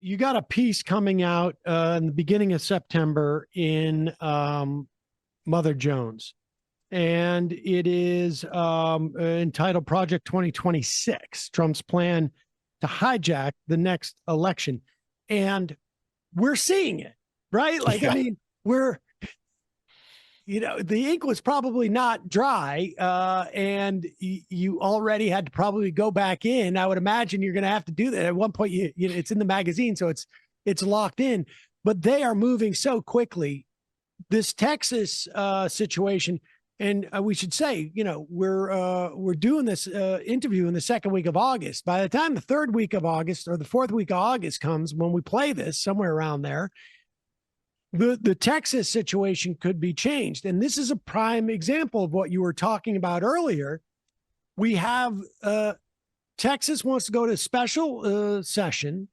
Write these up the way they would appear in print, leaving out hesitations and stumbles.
you got a piece coming out in the beginning of September in Mother Jones, and it is entitled Project 2026, Trump's plan to hijack the next election. And we're seeing it, right? Like, I mean, the ink was probably not dry, and you already had to probably go back in. I would imagine you're going to have to do that at one point. It's in the magazine, so it's locked in. But they are moving so quickly. This Texas situation, and we should say, we're doing this interview in the second week of August. By the time the third week of August or the fourth week of August comes, when we play this, somewhere around there, the Texas situation could be changed. And this is a prime example of what you were talking about earlier. We have Texas wants to go to special session.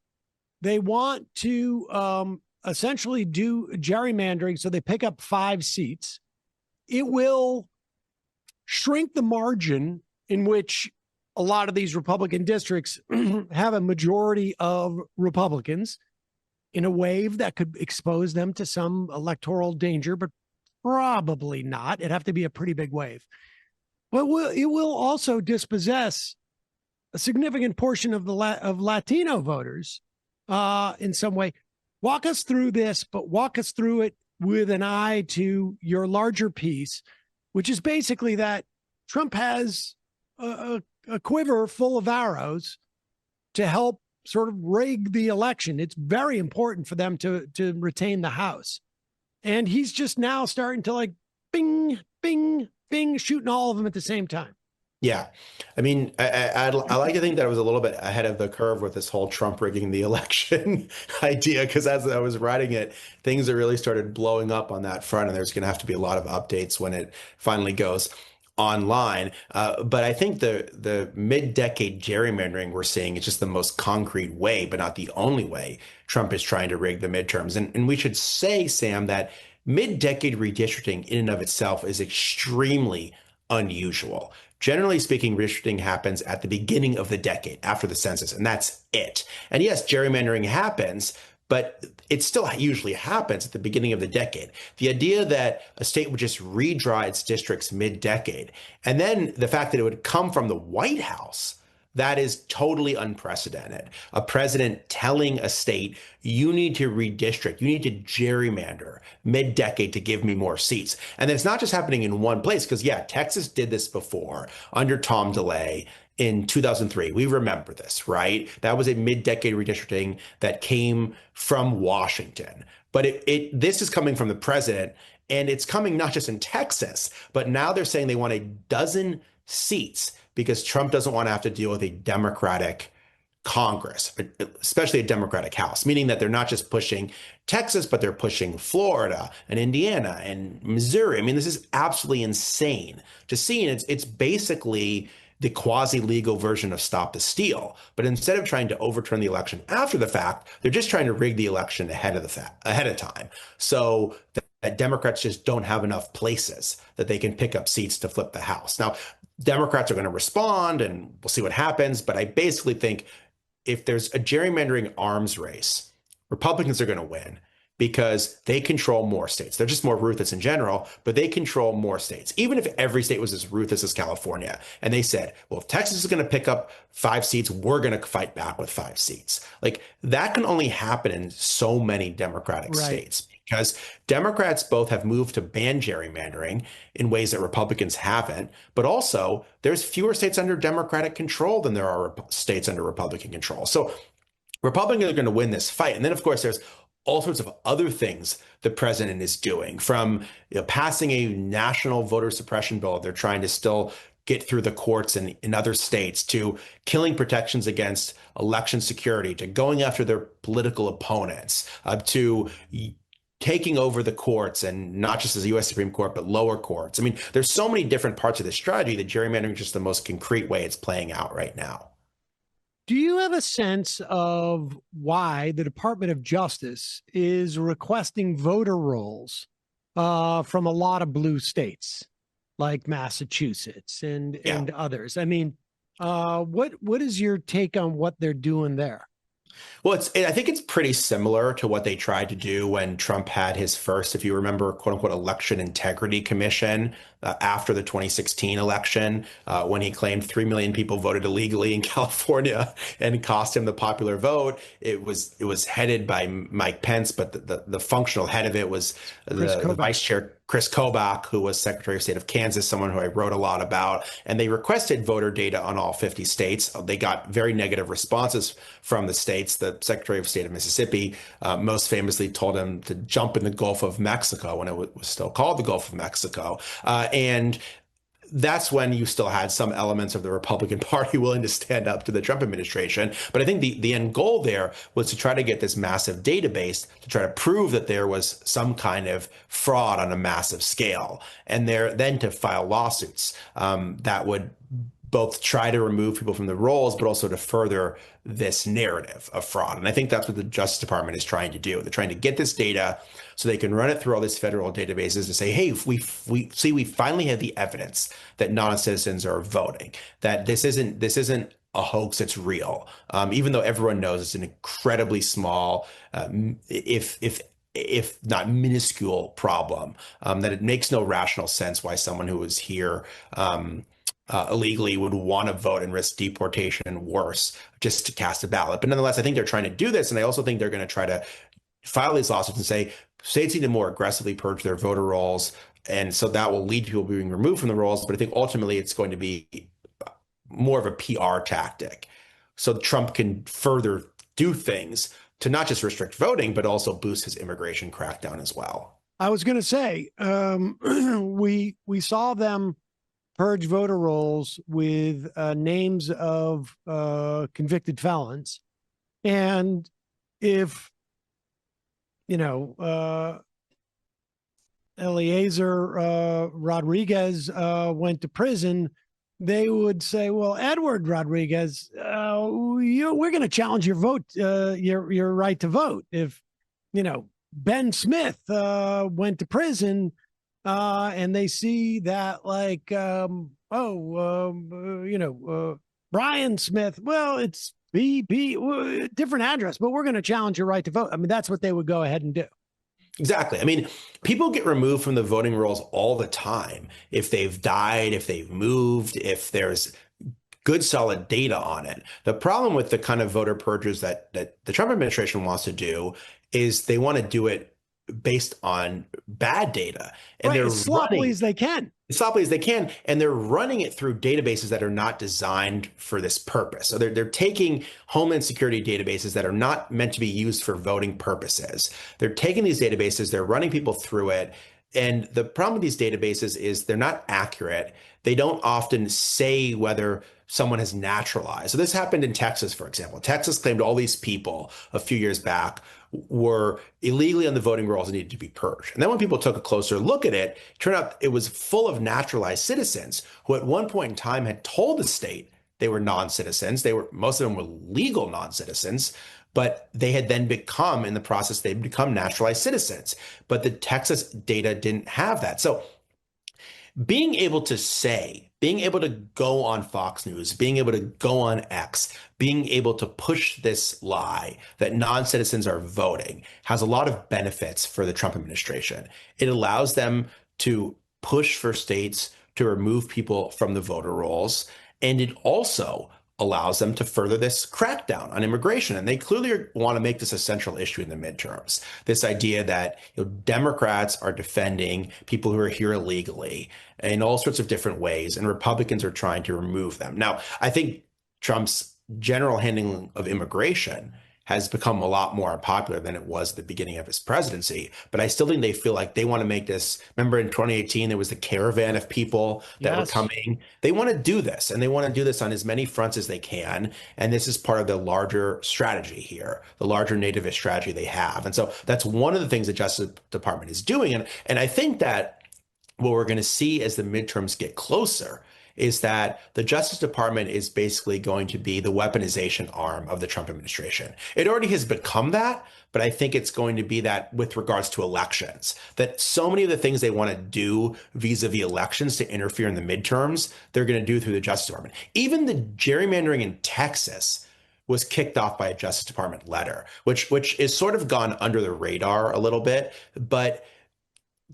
They want to essentially do gerrymandering, so they pick up 5 seats. It will shrink the margin in which a lot of these Republican districts have a majority of Republicans, in a wave that could expose them to some electoral danger, but probably not. It'd have to be a pretty big wave. But it will also dispossess a significant portion of of Latino voters in some way. Walk us through this, but walk us through it with an eye to your larger piece, which is basically that Trump has a quiver full of arrows to help sort of rig the election. It's very important for them to retain the House. And he's just now starting to like bing, bing, bing, shooting all of them at the same time. Yeah. I mean, I like to think that I was a little bit ahead of the curve with this whole Trump rigging the election idea, because as I was writing it, things have really started blowing up on that front, and there's going to have to be a lot of updates when it finally goes online. But I think the mid-decade gerrymandering we're seeing is just the most concrete way, but not the only way Trump is trying to rig the midterms. And we should say, Sam, that mid-decade redistricting in and of itself is extremely unusual. Generally speaking, redistricting happens at the beginning of the decade after the census, and that's it. And yes, gerrymandering happens, but it still usually happens at the beginning of the decade. The idea that a state would just redraw its districts mid-decade, and then the fact that it would come from the White House, that is totally unprecedented. A president telling a state, you need to redistrict, you need to gerrymander mid-decade to give me more seats. And it's not just happening in one place, because yeah, Texas did this before under Tom DeLay in 2003. We remember this, right? That was a mid-decade redistricting that came from Washington. But this is coming from the president, and it's coming not just in Texas, but now they're saying they want a dozen seats because Trump doesn't want to have to deal with a Democratic Congress, especially a Democratic House, meaning that they're not just pushing Texas, but they're pushing Florida and Indiana and Missouri. I mean, this is absolutely insane to see. And it's basically the quasi-legal version of Stop the Steal. But instead of trying to overturn the election after the fact, they're just trying to rig the election ahead of time. So that Democrats just don't have enough places that they can pick up seats to flip the House. Now, Democrats are going to respond, and we'll see what happens. But I basically think if there's a gerrymandering arms race, Republicans are going to win because they control more states. They're just more ruthless in general, but they control more states. Even if every state was as ruthless as California, and they said, well, if Texas is going to pick up 5 seats, we're going to fight back with 5 seats. Like, that can only happen in so many Democratic states, because Democrats both have moved to ban gerrymandering in ways that Republicans haven't, but also there's fewer states under Democratic control than there are states under Republican control. So Republicans are going to win this fight. And then, of course, there's all sorts of other things the president is doing, from passing a national voter suppression bill they're trying to still get through the courts in other states, to killing protections against election security, to going after their political opponents, to taking over the courts, and not just as the U.S. Supreme Court, but lower courts. I mean, there's so many different parts of this strategy that gerrymandering is just the most concrete way it's playing out right now. Do you have a sense of why the Department of Justice is requesting voter rolls from a lot of blue states like Massachusetts and others? I mean, what is your take on what they're doing there? Well, I think it's pretty similar to what they tried to do when Trump had his first, if you remember, quote unquote, election integrity commission after the 2016 election, when he claimed 3 million people voted illegally in California and cost him the popular vote. It was headed by Mike Pence, but the functional head of it was Chris the Kobach. vice chair, Chris Kobach, who was Secretary of State of Kansas, someone who I wrote a lot about. And they requested voter data on all 50 states. They got very negative responses from the states. The Secretary of State of Mississippi most famously told him to jump in the Gulf of Mexico when it was still called the Gulf of Mexico. And that's when you still had some elements of the Republican Party willing to stand up to the Trump administration. But I think the end goal there was to try to get this massive database to try to prove that there was some kind of fraud on a massive scale, and then to file lawsuits that would both try to remove people from the rolls, but also to further this narrative of fraud. And I think that's what the Justice Department is trying to do. They're trying to get this data so they can run it through all these federal databases to say, hey, if we finally have the evidence that non-citizens are voting, that this isn't a hoax, it's real. Even though everyone knows it's an incredibly small, if not minuscule problem, that it makes no rational sense why someone who is here illegally would want to vote and risk deportation and worse just to cast a ballot. But nonetheless, I think they're trying to do this. And I also think they're going to try to file these lawsuits and say states need to more aggressively purge their voter rolls. And so that will lead to people being removed from the rolls. But I think ultimately it's going to be more of a PR tactic. So Trump can further do things to not just restrict voting, but also boost his immigration crackdown as well. I was going to say, we saw them purge voter rolls with names of convicted felons. And if, Eliezer Rodriguez went to prison, they would say, well, Edward Rodriguez, we're going to challenge your vote, your right to vote. If, Ben Smith went to prison, and they see that Brian Smith, well, it's BP, different address, but we're going to challenge your right to vote. I mean, that's what they would go ahead and do. Exactly. I mean, people get removed from the voting rolls all the time. If they've died, if they've moved, if there's good solid data on it. The problem with the kind of voter purges that the Trump administration wants to do is they want to do it based on bad data, and right, they're as sloppily as they can. As sloppily as they can, and they're running it through databases that are not designed for this purpose. So they're taking Homeland Security databases that are not meant to be used for voting purposes. They're taking these databases, they're running people through it. And the problem with these databases is they're not accurate. They don't often say whether someone has naturalized. So this happened in Texas, for example. Texas claimed all these people a few years back were illegally on the voting rolls and needed to be purged. And then when people took a closer look at it, it turned out it was full of naturalized citizens who at one point in time had told the state they were non-citizens. Most of them were legal non-citizens, but they had then become, in the process, they'd become naturalized citizens. But the Texas data didn't have that. So being able to go on Fox News, being able to go on X, being able to push this lie that non-citizens are voting has a lot of benefits for the Trump administration. It allows them to push for states to remove people from the voter rolls, and it also allows them to further this crackdown on immigration. And they clearly want to make this a central issue in the midterms. This idea that Democrats are defending people who are here illegally in all sorts of different ways, and Republicans are trying to remove them. Now, I think Trump's general handling of immigration has become a lot more unpopular than it was at the beginning of his presidency. But I still think they feel like they want to make this. Remember in 2018, there was the caravan of people that were coming. They want to do this, and they want to do this on as many fronts as they can. And this is part of the larger strategy here, the larger nativist strategy they have. And so that's one of the things the Justice Department is doing. And I think that what we're going to see as the midterms get closer is that the Justice Department is basically going to be the weaponization arm of the Trump administration. It already has become that, but I think it's going to be that with regards to elections, that so many of the things they want to do vis-a-vis elections to interfere in the midterms, they're going to do through the Justice Department. Even the gerrymandering in Texas was kicked off by a Justice Department letter, which is sort of gone under the radar a little bit. But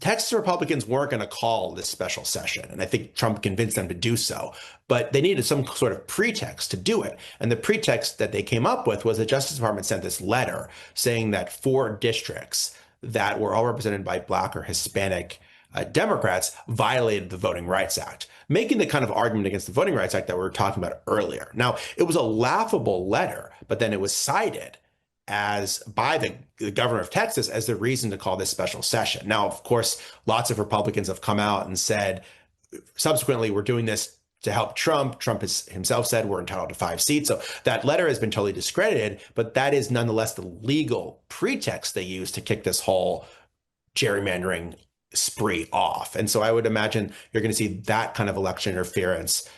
Texas Republicans weren't going to call this special session, and I think Trump convinced them to do so. But they needed some sort of pretext to do it. And the pretext that they came up with was the Justice Department sent this letter saying that 4 districts that were all represented by Black or Hispanic Democrats violated the Voting Rights Act, making the kind of argument against the Voting Rights Act that we were talking about earlier. Now, it was a laughable letter, but then it was cited as by the governor of Texas as the reason to call this special session. Now, of course, lots of Republicans have come out and said, subsequently, we're doing this to help Trump. Trump has himself said we're entitled to 5 seats. So that letter has been totally discredited, but that is nonetheless the legal pretext they use to kick this whole gerrymandering spree off. And so I would imagine you're going to see that kind of election interference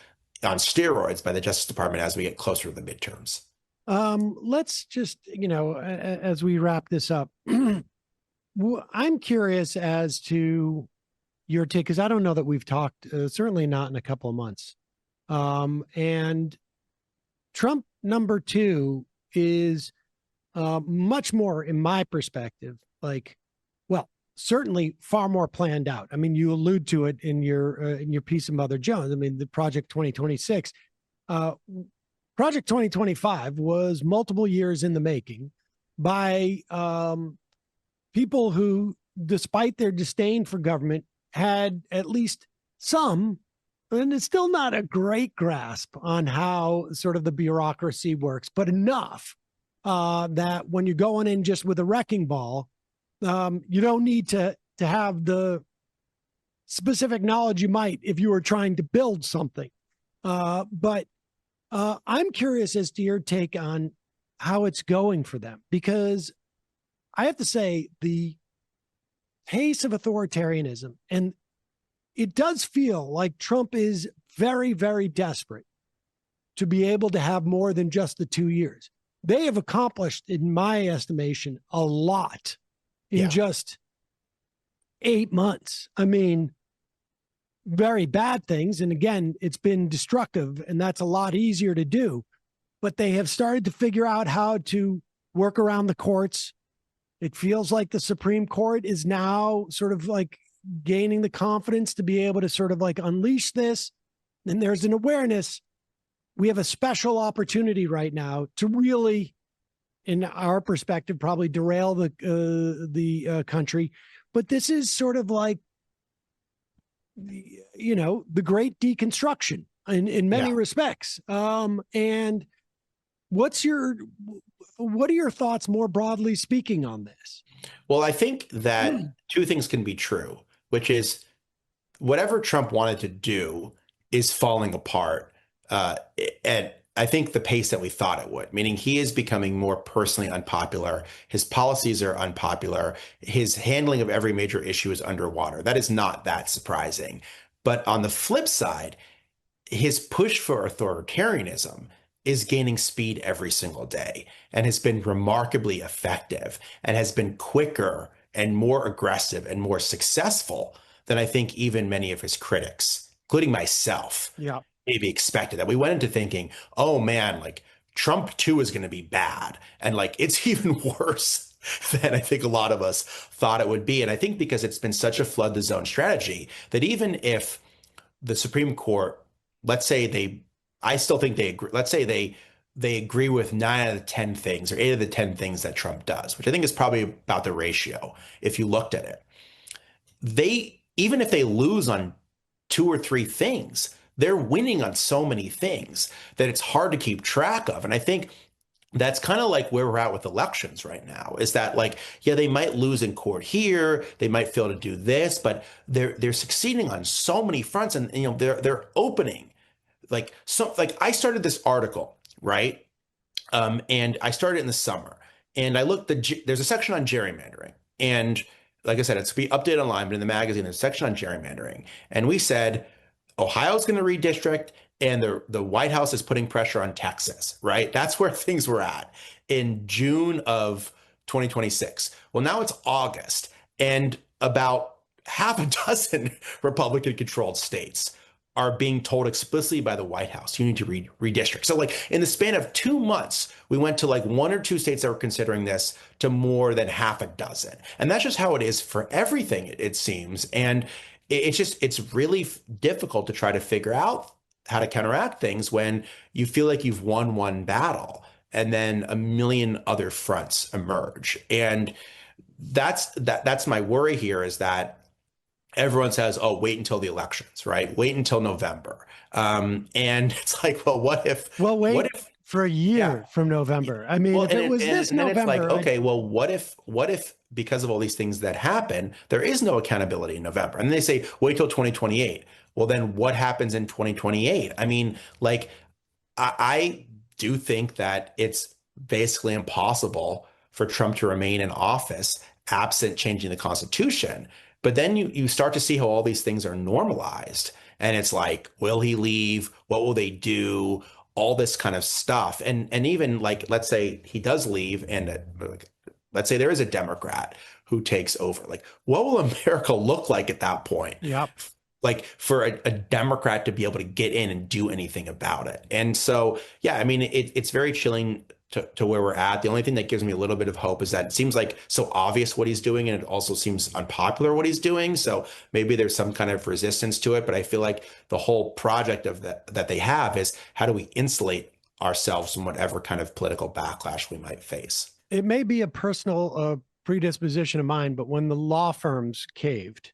on steroids by the Justice Department as we get closer to the midterms. Let's just, as we wrap this up, I'm curious as to your take, because I don't know that we've talked, certainly not in a couple of months. And Trump #2 is much more, in my perspective, certainly far more planned out. I mean, you allude to it in your piece of Mother Jones. I mean, the Project 2026. Project 2025 was multiple years in the making by people who, despite their disdain for government, had at least some, and it's still not a great grasp on how sort of the bureaucracy works, but enough that when you're going in just with a wrecking ball, you don't need to have the specific knowledge you might if you were trying to build something. But I'm curious as to your take on how it's going for them, because I have to say the pace of authoritarianism, and it does feel like Trump is very, very desperate to be able to have more than just the 2 years. They have accomplished, in my estimation, a lot in just 8 months. I mean, very bad things. And again, it's been destructive, and that's a lot easier to do. But they have started to figure out how to work around the courts. It feels like the Supreme Court is now sort of like gaining the confidence to be able to sort of like unleash this. And there's an awareness. We have a special opportunity right now to really, in our perspective, probably derail the country. But this is sort of like, the great deconstruction in many respects. And what are your thoughts more broadly speaking on this? Well, I think that 2 things can be true, which is whatever Trump wanted to do is falling apart. And I think the pace that we thought it would, meaning he is becoming more personally unpopular. His policies are unpopular. His handling of every major issue is underwater. That is not that surprising. But on the flip side, his push for authoritarianism is gaining speed every single day and has been remarkably effective and has been quicker and more aggressive and more successful than I think even many of his critics, including myself, maybe expected. That we went into thinking, oh man, like Trump 2 is going to be bad. And like, it's even worse than I think a lot of us thought it would be. And I think because it's been such a flood the zone strategy that even if the Supreme Court, let's say I still think they agree, let's say they agree with 9 out of 10 things or 8 of the 10 things that Trump does, which I think is probably about the ratio if you looked at it. Even if they lose on 2 or 3 things, they're winning on so many things that it's hard to keep track of. And I think that's kind of like where we're at with elections right now, is that like, they might lose in court here, they might fail to do this, but they're succeeding on so many fronts, and they're opening like I started this article, right? And I started in the summer, and I looked there's a section on gerrymandering, and like I said, it's to be updated online, but in the magazine, there's a section on gerrymandering, and we said Ohio's going to redistrict, and the White House is putting pressure on Texas, right? That's where things were at in June of 2026. Well, now it's August, and about half a dozen Republican-controlled states are being told explicitly by the White House, you need to redistrict. So like in the span of 2 months, we went to like 1 or 2 states that were considering this to more than half a dozen. And that's just how it is for everything, it seems. And it's really difficult to try to figure out how to counteract things when you feel like you've won one battle and then a million other fronts emerge. And that's my worry here, is that everyone says, oh, wait until the elections, right? Wait until November. And it's like, well, what if for a year from November? I mean, well, if it was this and then November, it's like, okay, well, what if because of all these things that happen, there is no accountability in November? And they say, wait till 2028. Well, then what happens in 2028? I mean, like, I do think that it's basically impossible for Trump to remain in office absent changing the Constitution. But then you start to see how all these things are normalized. And it's like, will he leave? What will they do? All this kind of stuff. And even like, let's say he does leave, and let's say there is a Democrat who takes over. Like, what will America look like at that point? Yep. Like for a Democrat to be able to get in and do anything about it. And so, yeah, I mean, it's very chilling to where we're at. The only thing that gives me a little bit of hope is that it seems like so obvious what he's doing, and it also seems unpopular what he's doing. So maybe there's some kind of resistance to it. But I feel like the whole project of that they have is, how do we insulate ourselves from whatever kind of political backlash we might face? It may be a personal predisposition of mine, but when the law firms caved,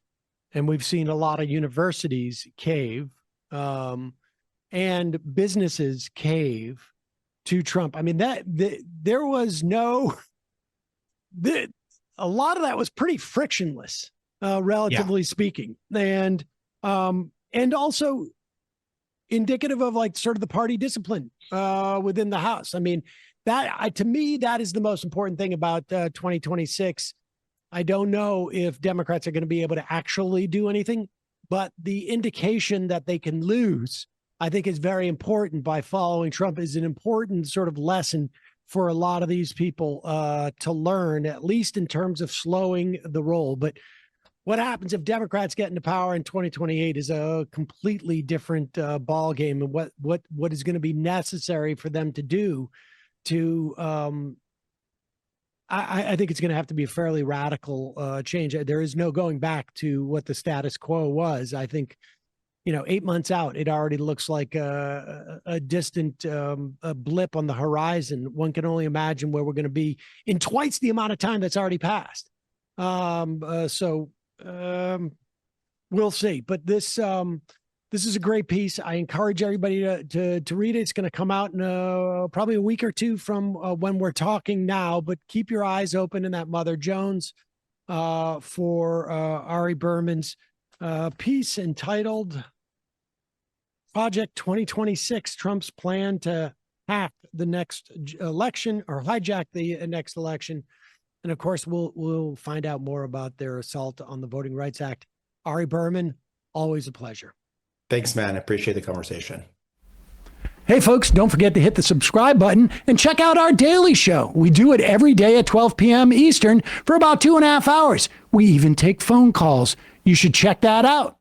and we've seen a lot of universities cave, and businesses cave to Trump. I mean, there was no, a lot of that was pretty frictionless, relatively speaking, and also indicative of like sort of the party discipline within the House. I mean, to me, that is the most important thing about 2026. I don't know if Democrats are going to be able to actually do anything, but the indication that they can lose, I think, is very important. By following Trump is an important sort of lesson for a lot of these people to learn, at least in terms of slowing the roll. But what happens if Democrats get into power in 2028 is a completely different ball game, and what is going to be necessary for them to do to I think it's going to have to be a fairly radical change. There is no going back to what the status quo was. I think, 8 months out, it already looks like a distant a blip on the horizon. One can only imagine where we're going to be in twice the amount of time that's already passed. So we'll see. But this is a great piece. I encourage everybody to read it. It's going to come out in probably a week or two from when we're talking now, but keep your eyes open in that Mother Jones for Ari Berman's piece entitled Project 2026, Trump's Plan to Hack the Next Election, or Hijack the Next Election. And of course, we'll find out more about their assault on the Voting Rights Act. Ari Berman, always a pleasure. Thanks, man. I appreciate the conversation. Hey, folks, don't forget to hit the subscribe button and check out our daily show. We do it every day at 12 p.m. Eastern for about 2.5 hours. We even take phone calls. You should check that out.